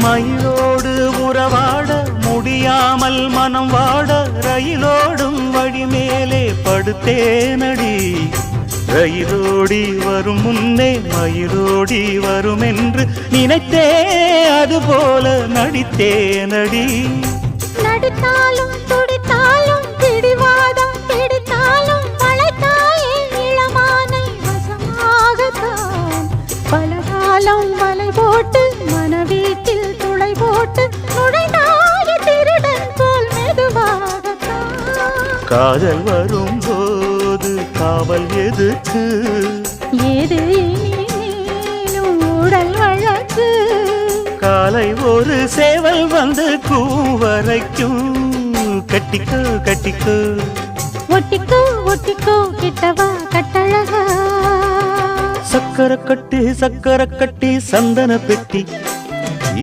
மயிலோடு உறவாட முடியாமல் மனம் வாட ரயிலோடும் வழி மேலே படுத்தேனடி. ரயிலோடி வரும் முன்னே மயிலோடி வரும் என்று நினைத்தே அதுபோல நடித்தேனடி. நடித்தாலும் துடித்தாலும் பிடிவாதம் பிடித்தாலும் வளைத்தாயே இளமானை வசமாகத்தான். பலகாலம் வலை போட்டு மனவீட்டில் துளை போட்டு நுழைந்தாய திருடன் போல் மெதுவாகத்தான். காதல் வரும்போது காவல் எதுக்கு? ஏது இனிமேலும் உடல் வழக்கு. காலை ஒரு சேவல் வந்து கூவரைக்கும். கட்டிக்கோ கட்டிக்கோ ஒட்டிக்கோ ஒட்டிக்கோ கிட்டவா கட்டழகா. சக்கர கட்டி சந்தன பெட்டி